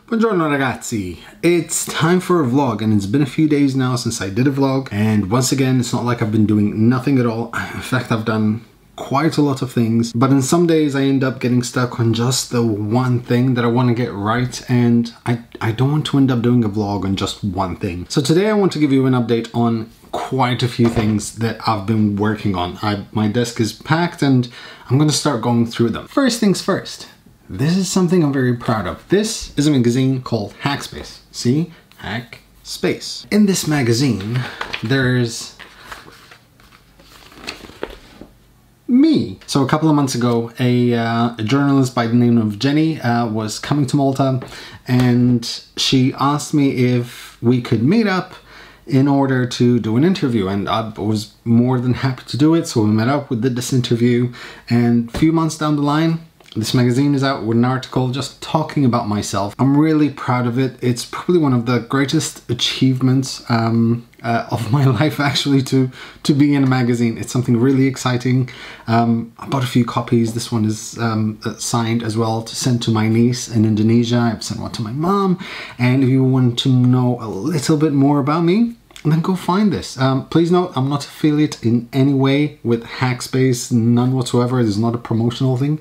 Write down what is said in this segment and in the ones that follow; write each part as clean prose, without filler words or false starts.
Buongiorno ragazzi, it's time for a vlog and it's been a few days now since I did a vlog, and once again it's not like I've been doing nothing at all. In fact, I've done quite a lot of things, but in some days I end up getting stuck on just the one thing that I want to get right, and I don't want to end up doing a vlog on just one thing. So today I want to give you an update on quite a few things that I've been working on. My desk is packed and I'm going to start going through them. First things first. This is something I'm very proud of. This is a magazine called Hackspace. See? Hackspace. In this magazine, there's me. So a couple of months ago, a journalist by the name of Jenny was coming to Malta, and she asked me if we could meet up in order to do an interview, and I was more than happy to do it. So we met up, we did this interview, and a few months down the line, this magazine is out with an article just talking about myself. I'm really proud of it. It's probably one of the greatest achievements of my life, actually, to be in a magazine. It's something really exciting. I bought a few copies. This one is signed as well to send to my niece in Indonesia. I've sent one to my mom. And if you want to know a little bit more about me, then go find this. Please note, I'm not affiliate in any way with Hackspace, none whatsoever. This is not a promotional thing.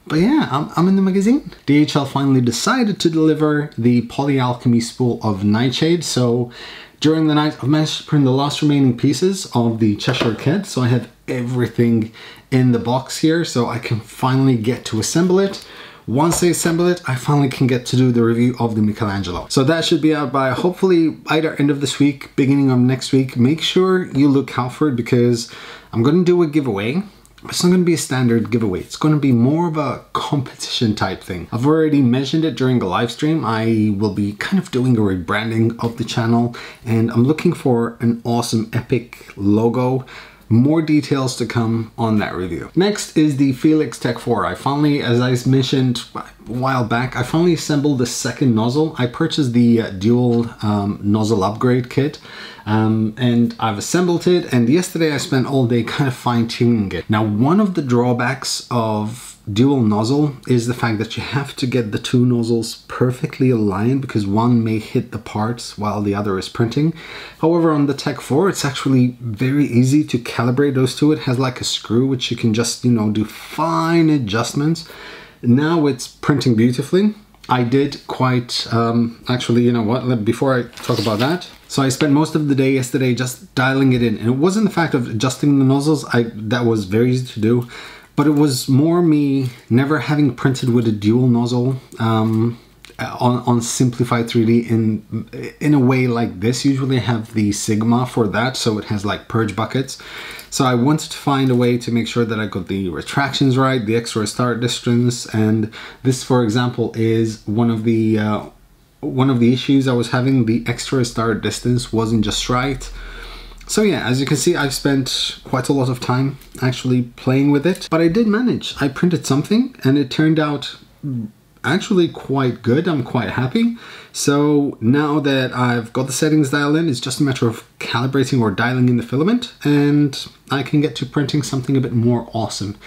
But yeah, I'm in the magazine. DHL finally decided to deliver the polyalchemy spool of Nightshade. So during the night, I've managed to print the last remaining pieces of the Cheshire Cat. So I have everything in the box here, so I can finally get to assemble it. Once I assemble it, I finally can get to do the review of the Michelangelo. So that should be out by hopefully either end of this week, beginning of next week. Make sure you look out for it because I'm going to do a giveaway. It's not going to be a standard giveaway. It's going to be more of a competition type thing. I've already mentioned it during the live stream. I will be kind of doing a rebranding of the channel, and I'm looking for an awesome epic logo. More details to come on that review. Next is the Felix Tech 4. I finally, as I mentioned a while back, I finally assembled the second nozzle. I purchased the dual nozzle upgrade kit. And I've assembled it, and yesterday I spent all day kind of fine-tuning it. Now, one of the drawbacks of dual nozzle is the fact that you have to get the two nozzles perfectly aligned because one may hit the parts while the other is printing. However, on the Tech 4, it's actually very easy to calibrate those two. It has like a screw which you can just, do fine adjustments. Now it's printing beautifully. I did quite, actually, you know what, before I talk about that. So I spent most of the day yesterday just dialing it in. And it wasn't the fact of adjusting the nozzles, that was very easy to do. But it was more me never having printed with a dual nozzle on Simplified 3D in a way like this. Usually I have the Sigma for that, so it has like purge buckets. So I wanted to find a way to make sure that I got the retractions right, the extra start distance, and this, for example, is one of the issues I was having. The extra start distance wasn't just right. So yeah, as you can see, I've spent quite a lot of time actually playing with it, but I did manage. I printed something and it turned out actually quite good. I'm quite happy. So now that I've got the settings dialed in, it's just a matter of calibrating or dialing in the filament, and I can get to printing something a bit more awesome.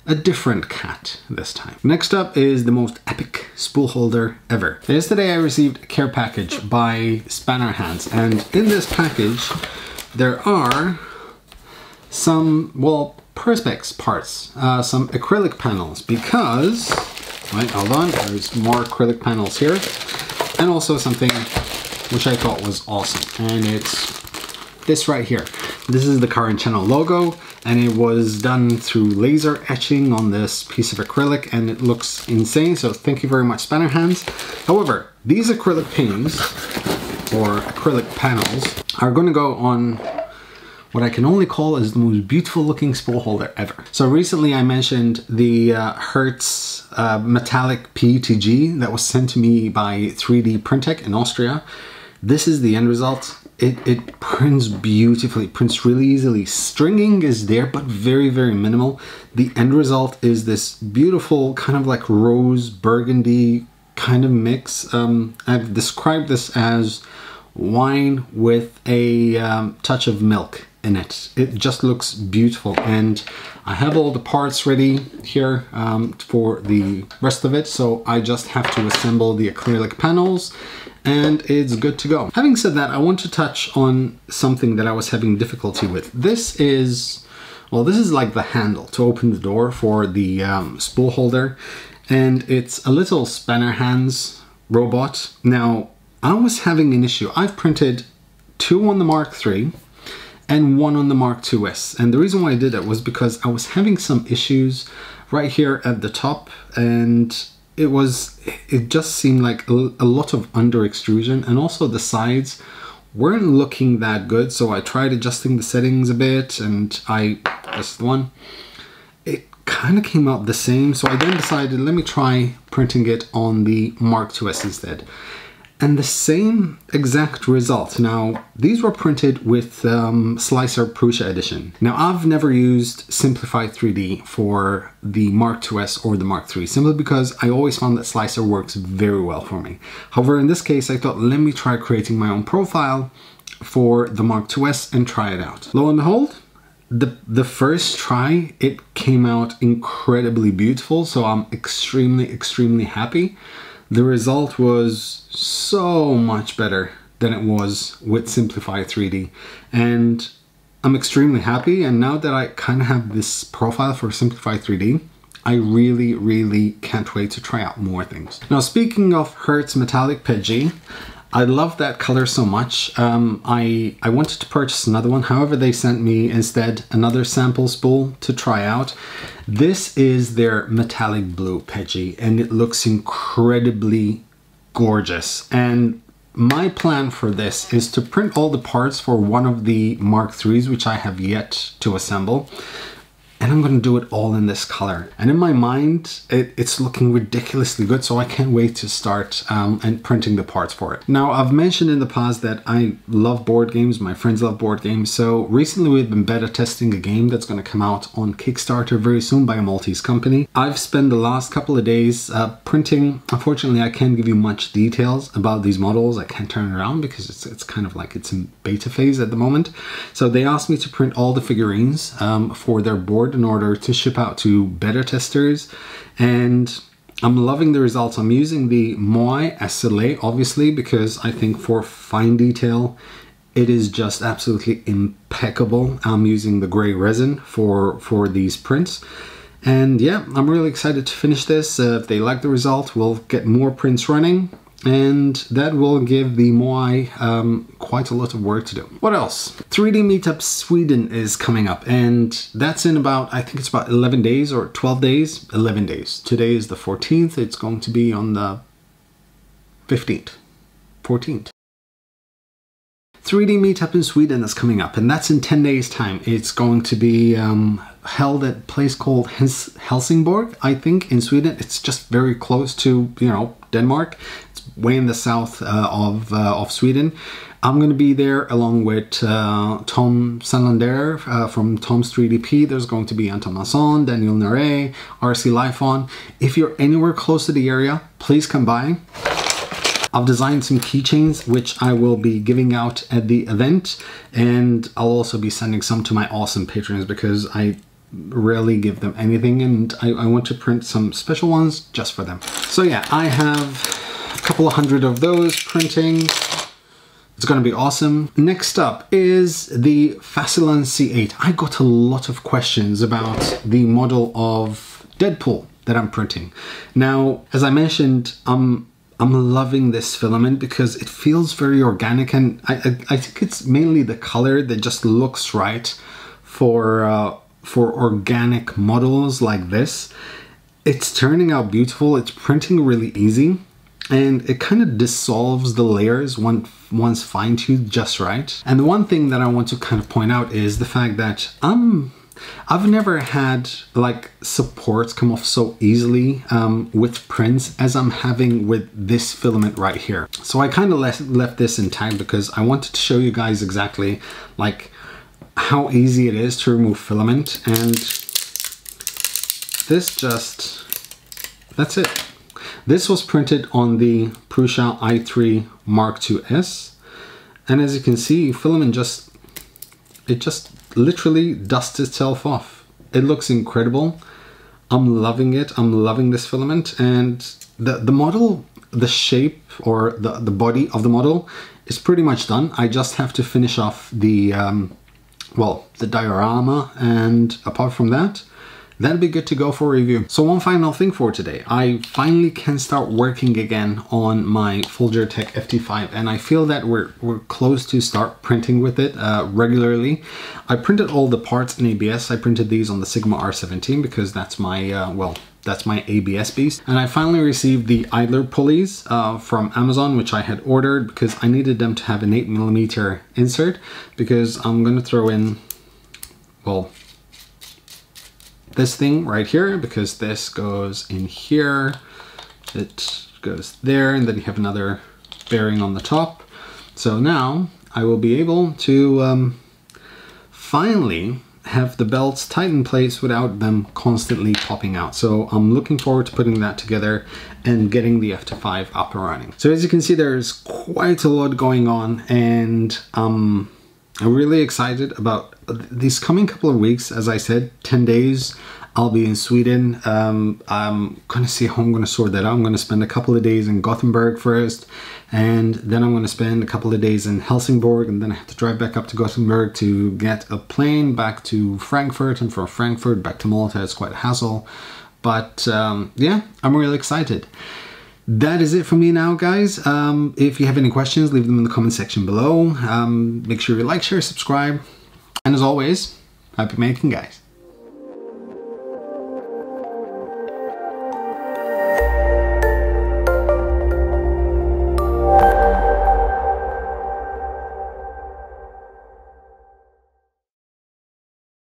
A different cat this time. Next up is the most epic spool holder ever. Yesterday I received a care package by Spanner Hands, and in this package there are some, well, perspex parts, some acrylic panels, because, right, hold on, there's more acrylic panels here, and also something which I thought was awesome, and it's this right here. This is the current channel logo, and it was done through laser etching on this piece of acrylic, and it looks insane, so thank you very much, Spanner Hands. However, these acrylic panes, or acrylic panels, are going to go on what I can only call is the most beautiful looking spool holder ever. So recently I mentioned the Hertz metallic PETG that was sent to me by 3D Printtech in Austria. This is the end result. It prints beautifully, it prints really easily. Stringing is there, but very, very minimal. The end result is this beautiful kind of like rose burgundy kind of mix. I've described this as wine with a touch of milk in it. It just looks beautiful, and I have all the parts ready here for the rest of it, so I just have to assemble the acrylic panels and it's good to go. Having said that, I want to touch on something that I was having difficulty with. This is, well, this is like the handle to open the door for the spool holder, and it's a little spanner hands robot. Now, I was having an issue. I've printed 2 on the Mark III and 1 on the Mark IIs. And the reason why I did that was because I was having some issues right here at the top, and it just seemed like a lot of under extrusion, and also the sides weren't looking that good. So I tried adjusting the settings a bit, and that's the one. It kind of came out the same. So I then decided, let me try printing it on the Mark IIs instead. And the same exact result. Now, these were printed with Slicer Prusa Edition. Now, I've never used Simplify 3D for the Mark IIs or the Mark III, simply because I always found that Slicer works very well for me. However, in this case, I thought, let me try creating my own profile for the Mark IIs and try it out. Lo and behold, the first try, it came out incredibly beautiful, so I'm extremely happy. The result was so much better than it was with Simplify 3D, and I'm extremely happy. And now that I kind of have this profile for Simplify 3D, I really can't wait to try out more things. Now, speaking of Hertz Metallic PG, I love that color so much. I wanted to purchase another one. However, they sent me instead another sample spool to try out. This is their metallic blue Peggy, and it looks incredibly gorgeous. And my plan for this is to print all the parts for one of the Mark IIIs, which I have yet to assemble. And I'm going to do it all in this color. And in my mind, it's looking ridiculously good, so I can't wait to start and printing the parts for it. Now, I've mentioned in the past that I love board games. My friends love board games. So recently we've been beta testing a game that's going to come out on Kickstarter very soon by a Maltese company. I've spent the last couple of days printing. Unfortunately, I can't give you much details about these models. I can't turn it around because it's kind of like it's in beta phase at the moment. So they asked me to print all the figurines for their board in order to ship out to beta testers, and I'm loving the results. I'm using the Moai SLA obviously because I think for fine detail it is just absolutely impeccable. I'm using the gray resin for these prints, and yeah, I'm really excited to finish this. If they like the result, we'll get more prints running, and that will give the Moai quite a lot of work to do. What else? 3D Meetups Sweden is coming up, and that's in about, I think it's about 11 days or 12 days. 11 days. Today is the 14th. It's going to be on the 15th. 14th. 3D Meetup in Sweden is coming up, and that's in 10 days time. It's going to be held at a place called Helsingborg, I think, in Sweden. It's just very close to, you know, Denmark. It's way in the south of Sweden. I'm going to be there along with Tom Sanlander from Tom's 3DP. There's going to be Anton Masson, Daniel Nare, RC Lifeon. If you're anywhere close to the area, please come by. I've designed some keychains which I will be giving out at the event, and I'll also be sending some to my awesome patrons because I rarely give them anything, and I want to print some special ones just for them. So yeah, I have a couple of hundred of those printing. It's going to be awesome. Next up is the Facilan C8. I got a lot of questions about the model of Deadpool that I'm printing. Now, as I mentioned, I'm loving this filament because it feels very organic, and I think it's mainly the color that just looks right for organic models like this. It's turning out beautiful. It's printing really easy, and it kind of dissolves the layers once fine-tuned just right. And the one thing that I want to kind of point out is the fact that I've never had like supports come off so easily with prints as I'm having with this filament right here. So I kind of left this intact because I wanted to show you guys exactly like how easy it is to remove filament, and this just, that's it. This was printed on the Prusa i3 Mark IIs, and as you can see, filament just, it just literally dusts itself off. It looks incredible. I'm loving it. I'm loving this filament, and the model, the shape or the body of the model is pretty much done. I just have to finish off the well, the diorama, and apart from that, that'll be good to go for review. So one final thing for today, I finally can start working again on my Tech FT5, and I feel that we're close to start printing with it regularly. I printed all the parts in ABS. I printed these on the Sigma R17 because that's my, well, that's my ABS beast. And I finally received the idler pulleys from Amazon, which I had ordered because I needed them to have an 8mm insert, because I'm going to throw in, well, this thing right here, because this goes in here, it goes there, and then you have another bearing on the top. So now I will be able to finally have the belts tight in place without them constantly popping out. So I'm looking forward to putting that together and getting the FT5 up and running. So as you can see, there's quite a lot going on, and I'm really excited about these coming couple of weeks. As I said, 10 days I'll be in Sweden. I'm gonna see how I'm gonna sort that out. I'm gonna spend a couple of days in Gothenburg first, and then I'm gonna spend a couple of days in Helsingborg, and then I have to drive back up to Gothenburg to get a plane back to Frankfurt, and from Frankfurt back to Malta. It's quite a hassle, but yeah, I'm really excited. That is it for me now, guys. If you have any questions, leave them in the comment section below. Make sure you like, share, subscribe, and as always, happy making, guys.